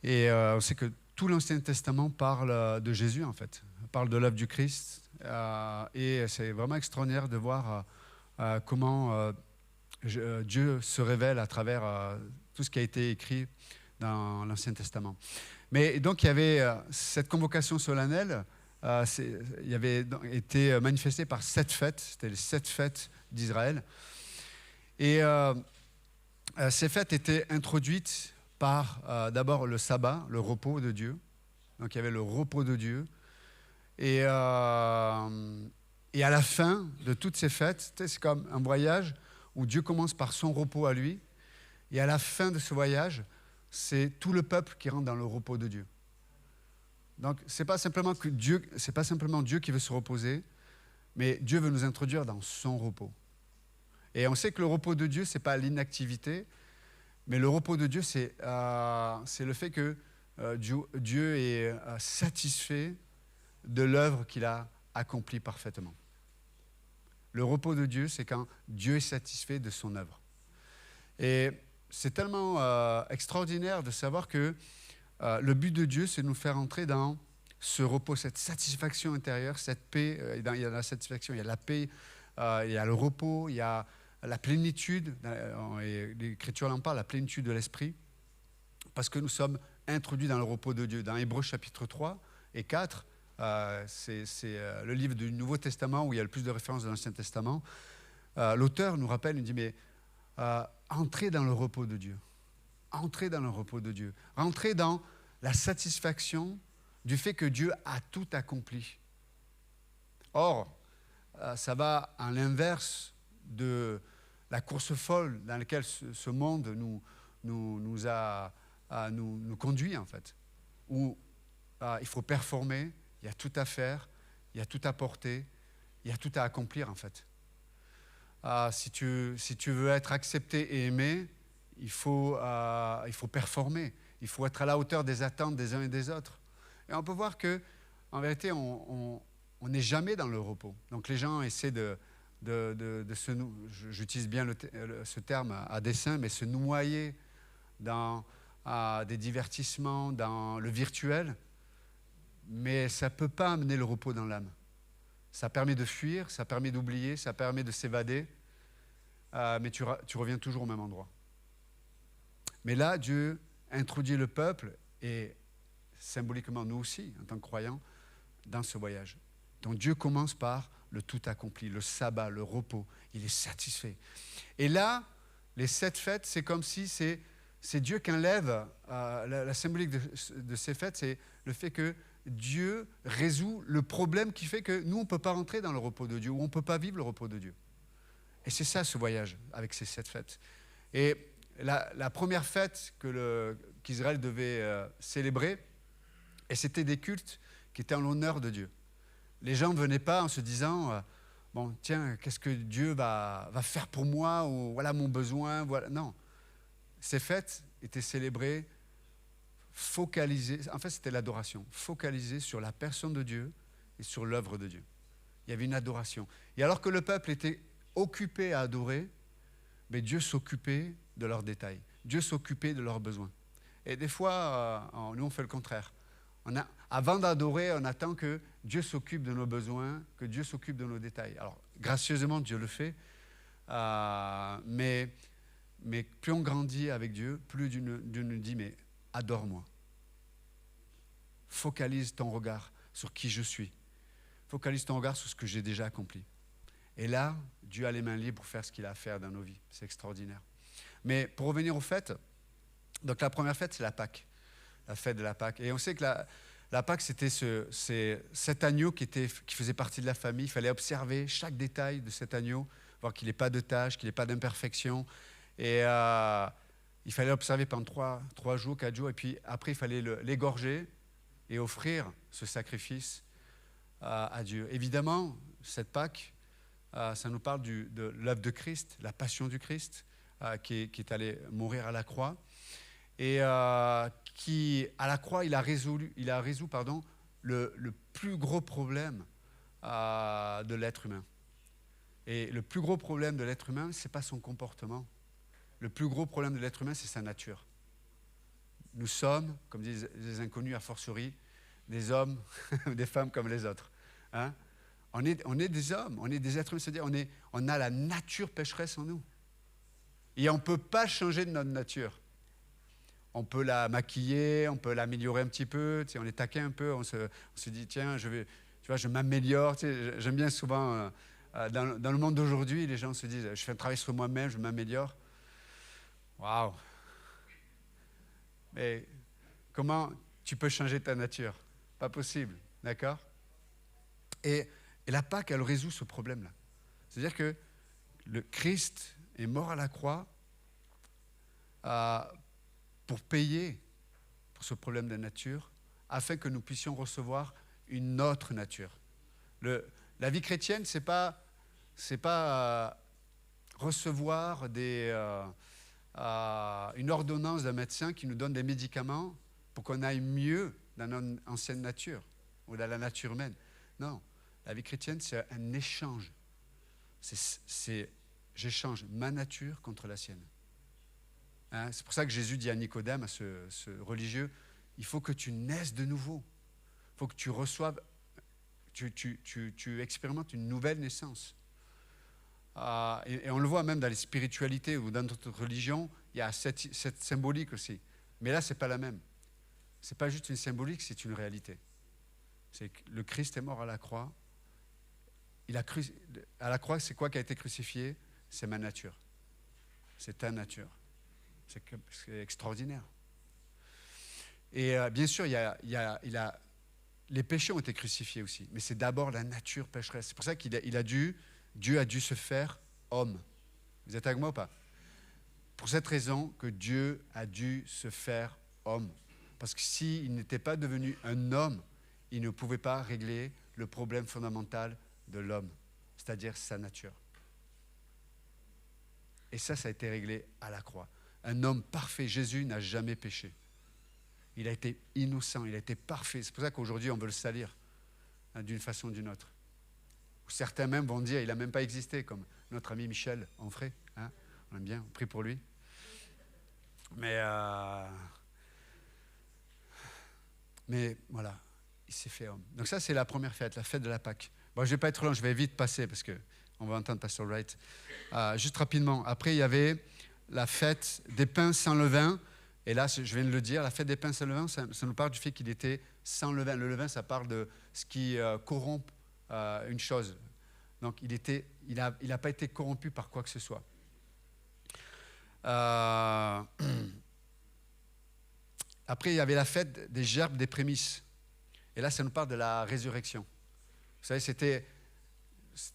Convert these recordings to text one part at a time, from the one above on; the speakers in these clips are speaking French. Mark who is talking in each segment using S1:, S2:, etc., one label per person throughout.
S1: Et on sait que tout l'Ancien Testament parle de Jésus, en fait, parle de l'œuvre du Christ. Et c'est vraiment extraordinaire de voir comment Dieu se révèle à travers tout ce qui a été écrit dans l'Ancien Testament. Mais donc, il y avait cette convocation solennelle, il avait été manifestée par 7 fêtes, c'était les 7 fêtes d'Israël. Et ces fêtes étaient introduites par d'abord le sabbat, le repos de Dieu. Donc il y avait le repos de Dieu. Et à la fin de toutes ces fêtes, c'est comme un voyage où Dieu commence par son repos à lui. Et à la fin de ce voyage, c'est tout le peuple qui rentre dans le repos de Dieu. Donc c'est pas simplement Dieu qui veut se reposer, mais Dieu veut nous introduire dans son repos. Et on sait que le repos de Dieu, ce n'est pas l'inactivité, mais le repos de Dieu, c'est le fait que Dieu est satisfait de l'œuvre qu'il a accomplie parfaitement. Le repos de Dieu, c'est quand Dieu est satisfait de son œuvre. Et c'est tellement extraordinaire de savoir que le but de Dieu, c'est de nous faire entrer dans ce repos, cette satisfaction intérieure, cette paix. Il y a la satisfaction, il y a la paix, il y a le repos, il y a la plénitude, et l'Écriture en parle, la plénitude de l'Esprit, parce que nous sommes introduits dans le repos de Dieu. Dans Hébreux chapitre 3 et 4, c'est le livre du Nouveau Testament où il y a le plus de références de l'Ancien Testament. L'auteur nous rappelle, il dit, mais entrez dans le repos de Dieu. Entrez dans le repos de Dieu. Entrez dans la satisfaction du fait que Dieu a tout accompli. Or, ça va à l'inverse de la course folle dans laquelle ce monde nous conduit, en fait. Où il faut performer, il y a tout à faire, il y a tout à porter, il y a tout à accomplir, en fait. Si tu veux être accepté et aimé, il faut performer, il faut être à la hauteur des attentes des uns et des autres. Et on peut voir qu'en vérité, on n'est jamais dans le repos. Donc les gens essaient j'utilise bien ce terme à dessein, mais se noyer dans des divertissements, dans le virtuel, mais ça ne peut pas amener le repos dans l'âme. Ça permet de fuir, ça permet d'oublier, ça permet de s'évader, mais tu reviens toujours au même endroit. Mais là, Dieu introduit le peuple, et symboliquement nous aussi, en tant que croyants, dans ce voyage. Donc Dieu commence par le tout accompli, le sabbat, le repos. Il est satisfait. Et là, les 7 fêtes, c'est comme si c'est Dieu qui enlève, la symbolique de ces fêtes, c'est le fait que Dieu résout le problème qui fait que nous, on ne peut pas rentrer dans le repos de Dieu, ou on ne peut pas vivre le repos de Dieu. Et c'est ça, ce voyage, avec ces 7 fêtes. Et la première fête qu'Israël devait célébrer, et c'était des cultes qui étaient en l'honneur de Dieu. Les gens ne venaient pas en se disant bon, tiens, qu'est-ce que Dieu va faire pour moi, ou voilà mon besoin, voilà. Non. Ces fêtes étaient célébrées, focalisées, en fait c'était l'adoration, focalisée sur la personne de Dieu et sur l'œuvre de Dieu. Il y avait une adoration. Et alors que le peuple était occupé à adorer, mais Dieu s'occupait de leurs détails. Dieu s'occupait de leurs besoins. Et des fois, nous on fait le contraire. Avant d'adorer, on attend que Dieu s'occupe de nos besoins, que Dieu s'occupe de nos détails. Alors, gracieusement, Dieu le fait, mais plus on grandit avec Dieu, plus Dieu nous dit, mais adore-moi. Focalise ton regard sur qui je suis. Focalise ton regard sur ce que j'ai déjà accompli. Et là, Dieu a les mains libres pour faire ce qu'il a à faire dans nos vies. C'est extraordinaire. Mais pour revenir aux fêtes, donc la première fête, c'est la Pâque. La fête de la Pâque. Et on sait que la Pâque, c'était cet agneau qui faisait partie de la famille. Il fallait observer chaque détail de cet agneau, voir qu'il n'ait pas de tache, qu'il n'ait pas d'imperfection. Et il fallait l'observer pendant 3 jours, 4 jours. Et puis après, il fallait l'égorger et offrir ce sacrifice à Dieu. Évidemment, cette Pâque, ça nous parle de l'œuvre de Christ, la passion du Christ, qui est allé mourir à la croix. Et qui, à la croix, il a résolu le plus gros problème de l'être humain. Et le plus gros problème de l'être humain, ce n'est pas son comportement. Le plus gros problème de l'être humain, c'est sa nature. nous sommes, comme disent les inconnus a fortiori, des hommes ou des femmes comme les autres. Hein? On est des hommes, on est des êtres humains, c'est-à-dire on a la nature pécheresse en nous. Et on ne peut pas changer de notre nature. On peut la maquiller, on peut l'améliorer un petit peu, tu sais, on est taquin un peu, on se dit, tiens, je m'améliore. Tu sais, j'aime bien souvent, dans le monde d'aujourd'hui, les gens se disent, je fais un travail sur moi-même, je m'améliore. Waouh! Mais comment tu peux changer ta nature? Pas possible, d'accord? Et la Pâque, elle résout ce problème-là. C'est-à-dire que le Christ est mort à la croix pour payer pour ce problème de nature, afin que nous puissions recevoir une autre nature. La vie chrétienne, c'est pas recevoir une ordonnance d'un médecin qui nous donne des médicaments pour qu'on aille mieux dans notre ancienne nature ou dans la nature humaine. Non, la vie chrétienne, c'est un échange. J'échange ma nature contre la sienne. Hein, c'est pour ça que Jésus dit à Nicodème, à ce religieux, il faut que tu naisses de nouveau. Il faut que tu reçoives, tu expérimentes une nouvelle naissance. Et on le voit même dans les spiritualités ou dans d'autres religions, il y a cette symbolique aussi. Mais là, ce n'est pas la même. Ce n'est pas juste une symbolique, c'est une réalité. C'est que le Christ est mort à la croix. À la croix, c'est quoi qui a été crucifié? C'est ma nature. C'est ta nature. C'est extraordinaire. Et bien sûr, les péchés ont été crucifiés aussi. Mais c'est d'abord la nature pécheresse. C'est pour ça Dieu a dû se faire homme. Vous êtes avec moi ou pas? Pour cette raison que Dieu a dû se faire homme. Parce que s'il n'était pas devenu un homme, il ne pouvait pas régler le problème fondamental de l'homme, c'est-à-dire sa nature. Et ça a été réglé à la croix. Un homme parfait, Jésus n'a jamais péché. Il a été innocent, il a été parfait. C'est pour ça qu'aujourd'hui, on veut le salir, hein, d'une façon ou d'une autre. Certains même vont dire, il n'a même pas existé, comme notre ami Michel Onfray. Hein, on aime bien, on prie pour lui. Mais voilà, il s'est fait homme. Donc ça, c'est la première fête, la fête de la Pâque. Bon, je ne vais pas être long, je vais vite passer, parce qu'on va entendre Pastor Wright. Juste rapidement, après, il y avait la fête des pains sans levain. Et là, je viens de le dire, la fête des pains sans levain, ça nous parle du fait qu'il était sans levain. Le levain, ça parle de ce qui corrompt une chose. Donc, il n'a pas été corrompu par quoi que ce soit. Après, il y avait la fête des gerbes des prémices. Et là, ça nous parle de la résurrection. Vous savez,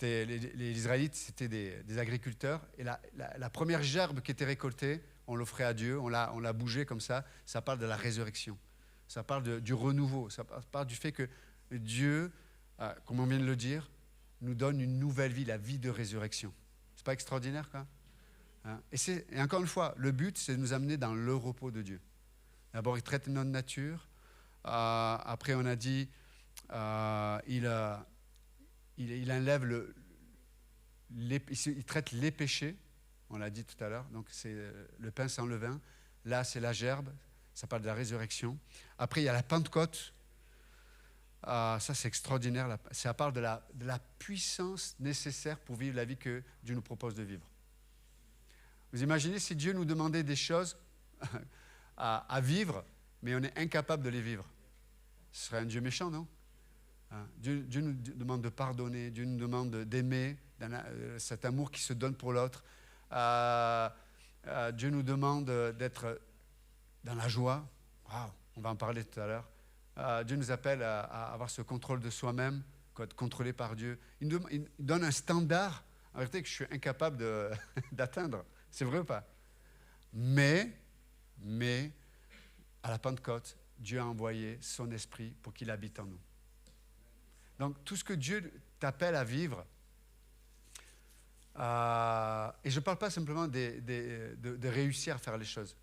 S1: les Israélites, c'était des agriculteurs. Et la première gerbe qui était récoltée, on l'offrait à Dieu, on l'a bougée comme ça. Ça parle de la résurrection. Ça parle du renouveau. Ça parle du fait que Dieu, comme on vient de le dire, nous donne une nouvelle vie, la vie de résurrection. C'est pas extraordinaire, quoi? Hein? Et encore une fois, le but, c'est de nous amener dans le repos de Dieu. D'abord, il traite notre nature. Après, on a dit, il enlève il traite les péchés. On l'a dit tout à l'heure. Donc, c'est le pain sans levain. Là, c'est la gerbe. Ça parle de la résurrection. Après, il y a la Pentecôte. Ça, c'est extraordinaire. Ça parle de la puissance nécessaire pour vivre la vie que Dieu nous propose de vivre. Vous imaginez si Dieu nous demandait des choses à vivre, mais on est incapable de les vivre. Ce serait un Dieu méchant, non? Dieu nous demande de pardonner, Dieu nous demande d'aimer, cet amour qui se donne pour l'autre. Dieu nous demande d'être dans la joie. Wow, on va en parler tout à l'heure. Dieu nous appelle à avoir ce contrôle de soi-même, être contrôlé par Dieu. Il donne un standard, en réalité, que je suis incapable d'atteindre. C'est vrai ou pas? Mais, à la Pentecôte, Dieu a envoyé son esprit pour qu'il habite en nous. Donc, tout ce que Dieu t'appelle à vivre, et je ne parle pas simplement de réussir à faire les choses.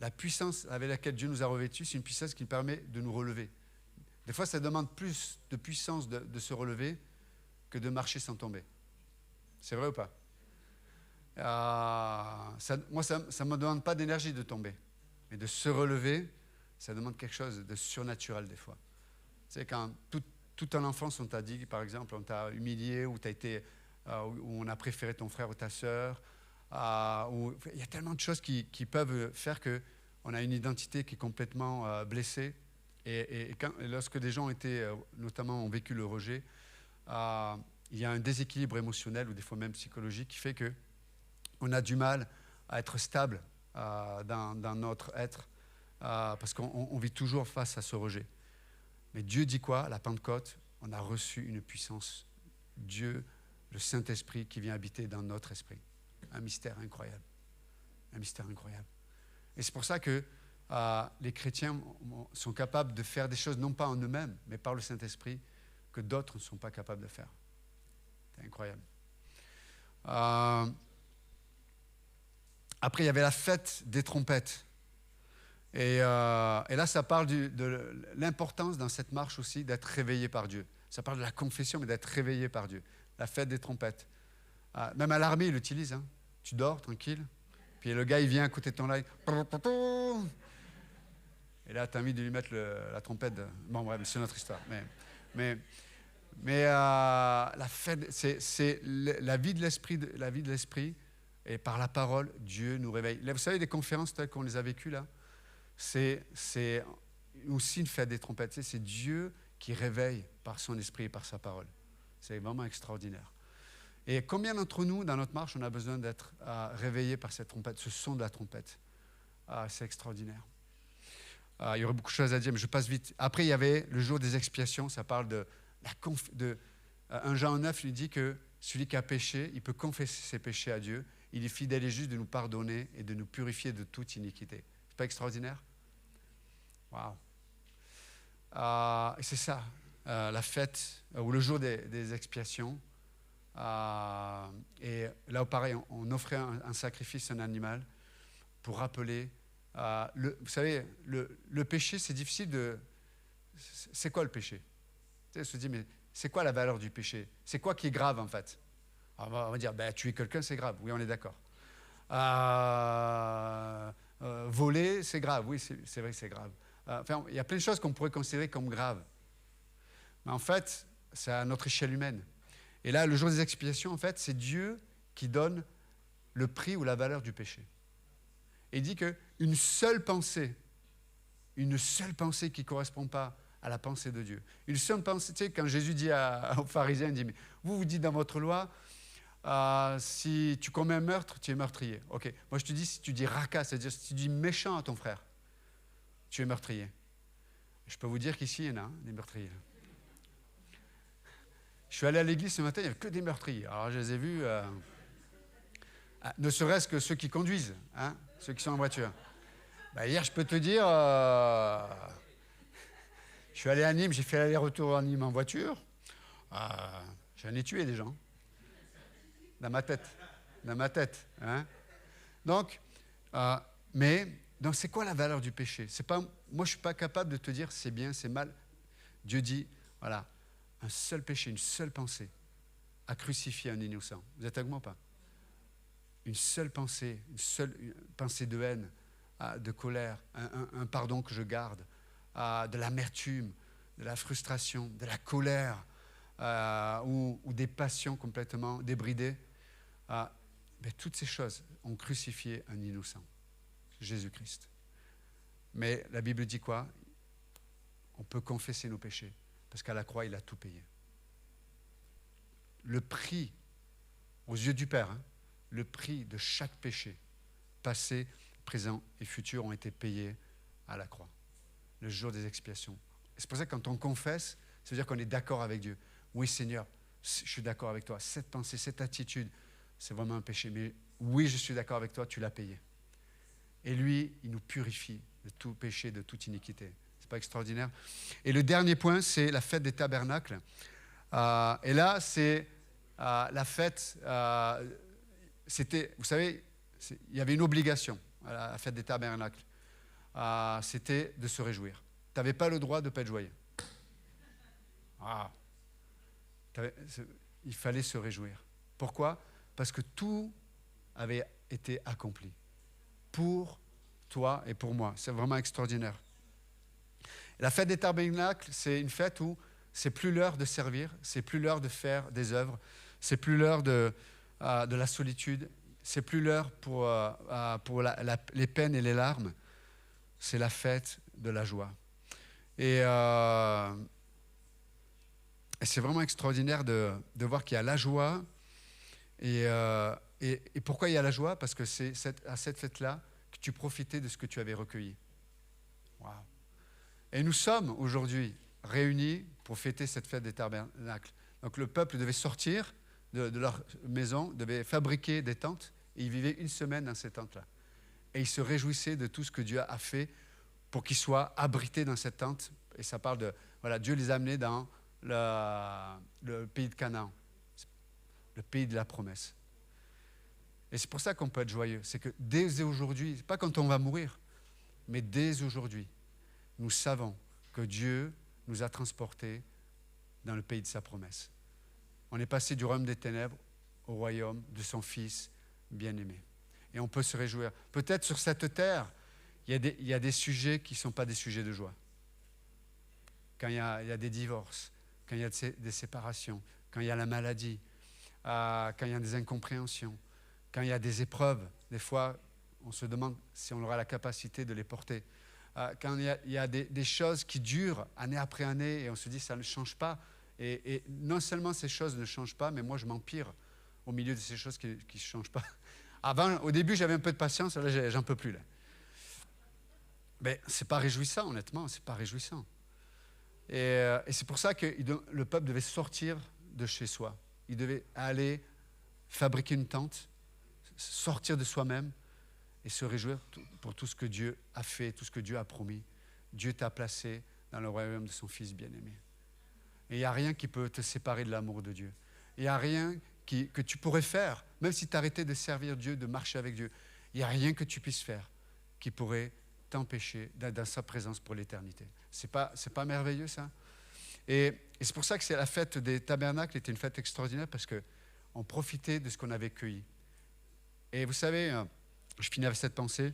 S1: La puissance avec laquelle Dieu nous a revêtus, c'est une puissance qui permet de nous relever. Des fois, ça demande plus de puissance de se relever que de marcher sans tomber. C'est vrai ou pas? Moi, ça ne me demande pas d'énergie de tomber, mais de se relever, ça demande quelque chose de surnaturel des fois. C'est quand toute ton enfance, on t'a dit, par exemple, on t'a humilié, ou où on a préféré ton frère ou ta sœur. Il y a tellement de choses qui peuvent faire qu'on a une identité qui est complètement blessée. Et lorsque des gens notamment ont vécu le rejet, il y a un déséquilibre émotionnel ou des fois même psychologique qui fait qu'on a du mal à être stable dans notre être parce qu'on vit toujours face à ce rejet. Mais Dieu dit quoi? À la Pentecôte, on a reçu une puissance. Dieu, le Saint-Esprit qui vient habiter dans notre esprit. Un mystère incroyable. Un mystère incroyable. Et c'est pour ça que les chrétiens sont capables de faire des choses, non pas en eux-mêmes, mais par le Saint-Esprit, que d'autres ne sont pas capables de faire. C'est incroyable. Après, il y avait la fête des trompettes. Et là, ça parle de l'importance dans cette marche aussi d'être réveillé par Dieu. Ça parle de la confession, mais d'être réveillé par Dieu. La fête des trompettes. Même à l'armée, ils l'utilisent. Hein. Tu dors, tranquille. Puis le gars, il vient à côté de ton lit. Et là, tu as envie de lui mettre la trompette. Bon, bref, c'est notre histoire. Mais la fête, c'est la vie de l'esprit. Et par la parole, Dieu nous réveille. Là, vous savez, les conférences telles qu'on les a vécues là, c'est aussi une fête des trompettes. C'est Dieu qui réveille par son esprit et par sa parole. C'est vraiment extraordinaire. Et combien d'entre nous, dans notre marche, on a besoin d'être réveillés par cette trompette, ce son de la trompette? C'est extraordinaire. Il y aurait beaucoup de choses à dire, mais je passe vite. Après, il y avait le jour des expiations. Ça parle de 1 Jean 9, il dit que celui qui a péché, il peut confesser ses péchés à Dieu. Il est fidèle et juste de nous pardonner et de nous purifier de toute iniquité. C'est pas extraordinaire? Waouh! Et c'est ça, la fête, ou le jour des expiations. Et là, pareil, on offrait un sacrifice, un animal, pour rappeler. Vous savez, le péché, c'est difficile de... C'est quoi le péché? Tu sais, on se dit, mais c'est quoi la valeur du péché? C'est quoi qui est grave, en fait? Alors, on va dire, tuer quelqu'un, c'est grave. Oui, on est d'accord. Voler, c'est grave. Oui, c'est vrai que c'est grave. Enfin, il y a plein de choses qu'on pourrait considérer comme graves. Mais en fait, c'est à notre échelle humaine. Et là, le jour des expiations, en fait, c'est Dieu qui donne le prix ou la valeur du péché. Et il dit qu'une seule pensée qui ne correspond pas à la pensée de Dieu. Une seule pensée, tu sais, quand Jésus dit aux pharisiens, il dit, mais vous dites dans votre loi, si tu commets un meurtre, tu es meurtrier. Ok, moi je te dis, si tu dis raka, c'est-à-dire si tu dis méchant à ton frère, tu es meurtrier. Je peux vous dire qu'ici, il y en a des meurtriers. Je suis allé à l'église ce matin, il n'y avait que des meurtriers. Alors je les ai vus, ne serait-ce que ceux qui conduisent, hein, ceux qui sont en voiture. Hier, je peux te dire, je suis allé à Nîmes, j'ai fait l'aller-retour à Nîmes en voiture. J'en ai tué des gens. Dans ma tête. Hein. Donc, c'est quoi la valeur du péché? Moi, je ne suis pas capable de te dire c'est bien, c'est mal. Dieu dit, voilà, un seul péché, une seule pensée a crucifié un innocent. Vous êtes avec moi ou pas? Une seule pensée de haine, de colère, un pardon que je garde, de l'amertume, de la frustration, de la colère, ou des passions complètement débridées. Toutes ces choses ont crucifié un innocent, Jésus-Christ. Mais la Bible dit quoi? On peut confesser nos péchés, parce qu'à la croix, il a tout payé. Le prix, aux yeux du Père, le prix de chaque péché, passé, présent et futur, ont été payés à la croix, le jour des expiations. Et c'est pour ça que quand on confesse, ça veut dire qu'on est d'accord avec Dieu. Oui, Seigneur, je suis d'accord avec toi. Cette pensée, cette attitude, c'est vraiment un péché. Mais oui, je suis d'accord avec toi, tu l'as payé. Et lui, il nous purifie de tout péché, de toute iniquité. C'est pas extraordinaire? Et le dernier point, c'est la fête des tabernacles. Et là, c'est la fête... c'était, vous savez, il y avait une obligation à la fête des tabernacles. C'était de se réjouir. Tu n'avais pas le droit de ne pas être joyeux. Il fallait se réjouir. Pourquoi? Parce que tout avait été accompli. Pour toi et pour moi. C'est vraiment extraordinaire. Et la fête des tabernacles, c'est une fête où c'est plus l'heure de servir, c'est plus l'heure de faire des œuvres, c'est plus l'heure de la solitude, c'est plus l'heure pour les peines et les larmes, c'est la fête de la joie. Et c'est vraiment extraordinaire de voir qu'il y a la joie. Et pourquoi il y a la joie? Parce que c'est à cette fête-là que tu profitais de ce que tu avais recueilli. Wow. Et nous sommes aujourd'hui réunis pour fêter cette fête des tabernacles. Donc le peuple devait sortir de leur maison, devait fabriquer des tentes, et ils vivaient une semaine dans ces tentes-là. Et ils se réjouissaient de tout ce que Dieu a fait pour qu'ils soient abrités dans cette tente. Et ça parle de, voilà, Dieu les a amenés dans le pays de Canaan, le pays de la promesse. Et c'est pour ça qu'on peut être joyeux. C'est que dès aujourd'hui, pas quand on va mourir, mais dès aujourd'hui, nous savons que Dieu nous a transportés dans le pays de sa promesse. On est passé du royaume des ténèbres au royaume de son Fils bien-aimé. Et on peut se réjouir. Peut-être sur cette terre, il y a des sujets qui ne sont pas des sujets de joie. Quand il y a des divorces, quand il y a des séparations, quand il y a la maladie, quand il y a des incompréhensions, quand il y a des épreuves, des fois, on se demande si on aura la capacité de les porter. Quand il y a des choses qui durent année après année et on se dit ça ne change pas. Et non seulement ces choses ne changent pas, mais moi je m'empire au milieu de ces choses qui ne changent pas. Avant, au début, j'avais un peu de patience, là, j'en peux plus. Là. Mais ce n'est pas réjouissant, honnêtement, ce n'est pas réjouissant. Et c'est pour ça que le peuple devait sortir de chez soi. Il devait aller fabriquer une tente, sortir de soi-même et se réjouir pour tout ce que Dieu a fait, tout ce que Dieu a promis. Dieu t'a placé dans le royaume de son Fils bien-aimé. Et il n'y a rien qui peut te séparer de l'amour de Dieu. Il n'y a rien que tu pourrais faire, même si tu arrêtais de servir Dieu, de marcher avec Dieu. Il n'y a rien que tu puisses faire qui pourrait t'empêcher d'être dans sa présence pour l'éternité. C'est pas merveilleux ça? Et c'est pour ça que la fête des tabernacles était une fête extraordinaire parce qu'on profitait de ce qu'on avait cueilli. Et vous savez, je finis avec cette pensée,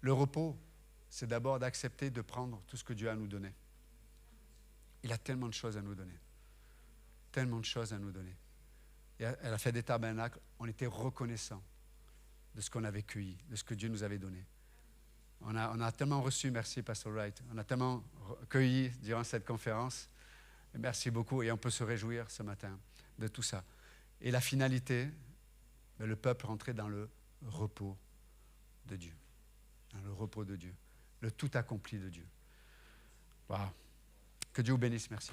S1: le repos, c'est d'abord d'accepter de prendre tout ce que Dieu a à nous donner. Il a tellement de choses à nous donner. Tellement de choses à nous donner. Et à la fête des tabernacles, on était reconnaissant de ce qu'on avait cueilli, de ce que Dieu nous avait donné. On a tellement reçu, merci Pastor Wright, on a tellement cueilli durant cette conférence. Et merci beaucoup et on peut se réjouir ce matin de tout ça. Et la finalité, le peuple rentrait dans le repos de Dieu. Dans le repos de Dieu. Le tout accompli de Dieu. Waouh. Que Dieu vous bénisse, merci.